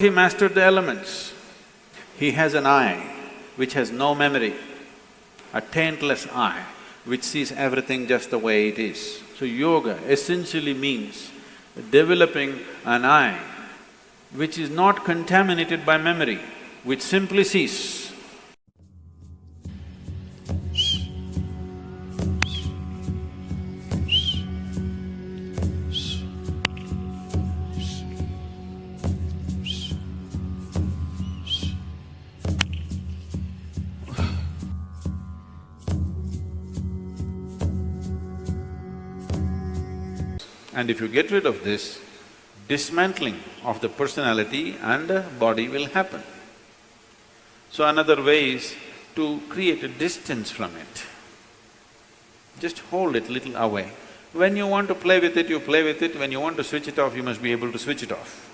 He mastered the elements. He has an eye which has no memory, a taintless eye which sees everything just the way it is. So yoga essentially means developing an eye which is not contaminated by memory, which simply sees. And if you get rid of this, dismantling of the personality and the body will happen. So another way is to create a distance from it. Just hold it little away. When you want to play with it, you play with it. When you want to switch it off, you must be able to switch it off.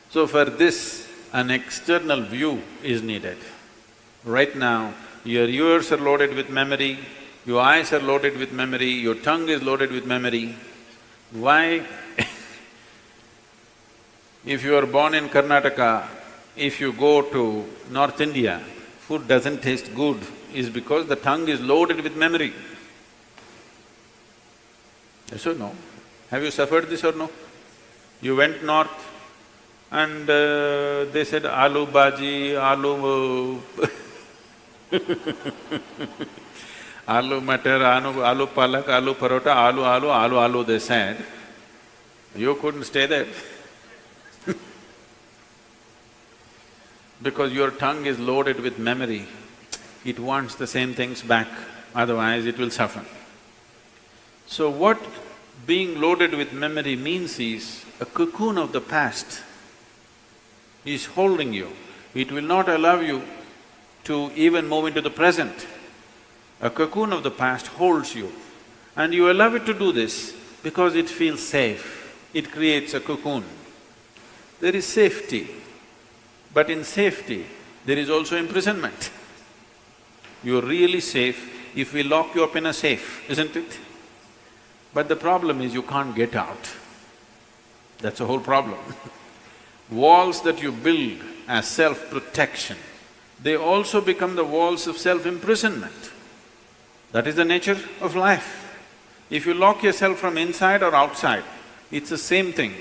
So for this, an external view is needed. Right now, your ears are loaded with memory, your eyes are loaded with memory, your tongue is loaded with memory. Why? If you are born in Karnataka, if you go to North India, food doesn't taste good, is because the tongue is loaded with memory. Yes or no? Have you suffered this or no? You went north and they said aloo bhaji, aloo aloo matar, aloo palak, aloo parota, aloo, they said. You couldn't stay there because your tongue is loaded with memory. It wants the same things back, otherwise it will suffer. So what being loaded with memory means is a cocoon of the past is holding you. It will not allow you to even move into the present. A cocoon of the past holds you and you allow it to do this because it feels safe. It creates a cocoon. There is safety, but in safety there is also imprisonment. You're really safe if we lock you up in a safe, isn't it? But the problem is you can't get out. That's the whole problem. Walls that you build as self-protection, they also become the walls of self-imprisonment. That is the nature of life. If you lock yourself from inside or outside, it's the same thing.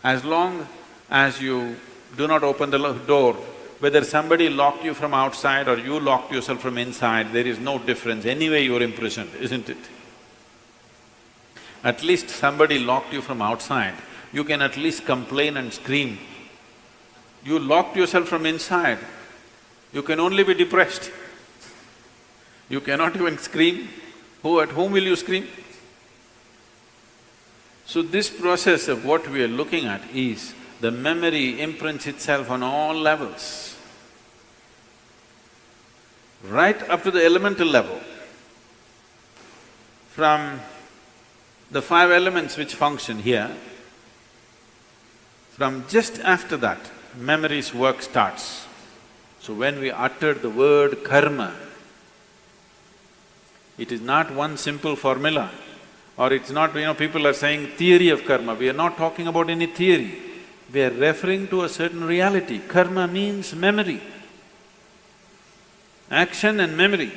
As long as you do not open the door, whether somebody locked you from outside or you locked yourself from inside, there is no difference. Anyway you're imprisoned, isn't it? At least somebody locked you from outside, you can at least complain and scream. You locked yourself from inside, you can only be depressed. You cannot even scream. At whom will you scream? So this process of what we are looking at is the memory imprints itself on all levels, right up to the elemental level. From the 5 elements which function here, from just after that, memory's work starts. So when we utter the word karma, it is not one simple formula, or it's not, people are saying theory of karma. We are not talking about any theory. We are referring to a certain reality. Karma means memory, action and memory.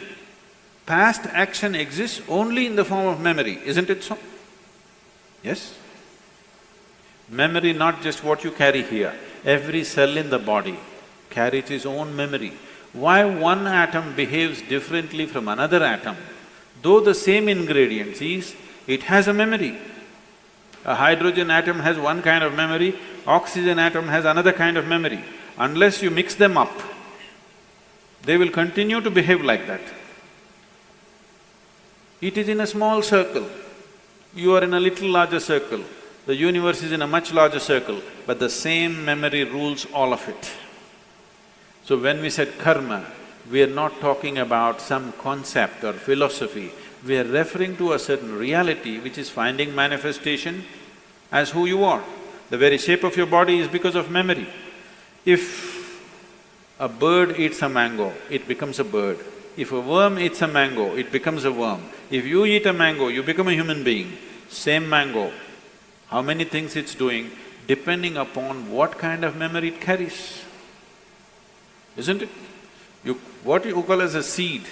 Past action exists only in the form of memory, isn't it so? Yes? Memory, not just what you carry here. Every cell in the body carries its own memory. Why one atom behaves differently from another atom? Though the same ingredients is, it has a memory. A hydrogen atom has one kind of memory, oxygen atom has another kind of memory. Unless you mix them up, they will continue to behave like that. It is in a small circle, you are in a little larger circle, the universe is in a much larger circle, but the same memory rules all of it. So when we said karma, we are not talking about some concept or philosophy, we are referring to a certain reality which is finding manifestation as who you are. The very shape of your body is because of memory. If a bird eats a mango, it becomes a bird. If a worm eats a mango, it becomes a worm. If you eat a mango, you become a human being. Same mango, how many things it's doing, depending upon what kind of memory it carries, isn't it? What you call as a seed,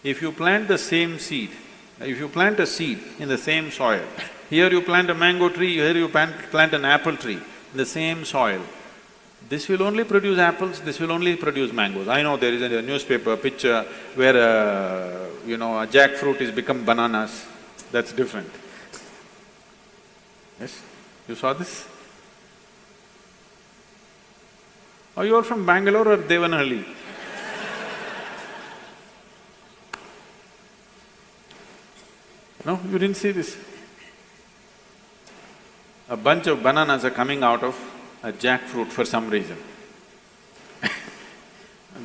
if you plant the same seed, if you plant a seed in the same soil, here you plant a mango tree, here you plant an apple tree in the same soil, this will only produce apples, this will only produce mangoes. I know there is a newspaper picture where a jackfruit is become bananas, that's different. Yes? You saw this? Are you all from Bangalore or Devanahalli? No, you didn't see this? A bunch of bananas are coming out of a jackfruit for some reason.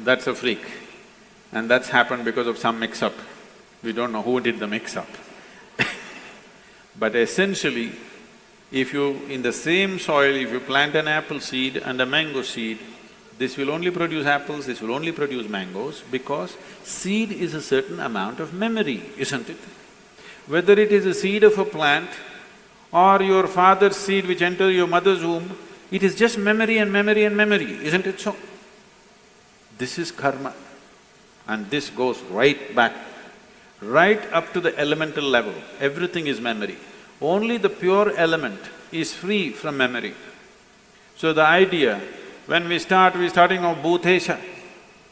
That's a freak. And that's happened because of some mix-up. We don't know who did the mix-up. But essentially, if you… in the same soil, if you plant an apple seed and a mango seed, this will only produce apples, this will only produce mangoes, because seed is a certain amount of memory, isn't it? Whether it is a seed of a plant or your father's seed which entered your mother's womb, it is just memory and memory and memory, isn't it so? This is karma, and this goes right back, right up to the elemental level. Everything is memory. Only the pure element is free from memory. So the idea, when we're starting off Bhutesha,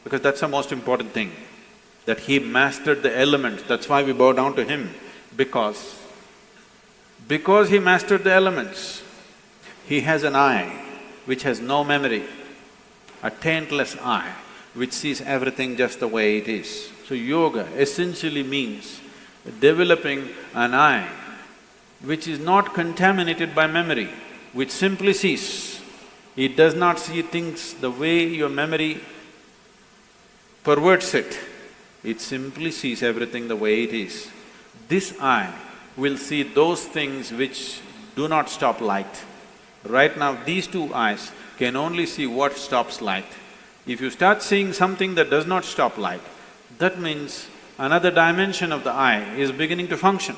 because that's the most important thing, that he mastered the elements, that's why we bow down to him, because he mastered the elements, he has an eye which has no memory, a taintless eye which sees everything just the way it is. So yoga essentially means developing an eye which is not contaminated by memory, which simply sees. It does not see things the way your memory perverts it. It simply sees everything the way it is. This eye will see those things which do not stop light. Right now, these two eyes can only see what stops light. If you start seeing something that does not stop light, that means another dimension of the eye is beginning to function.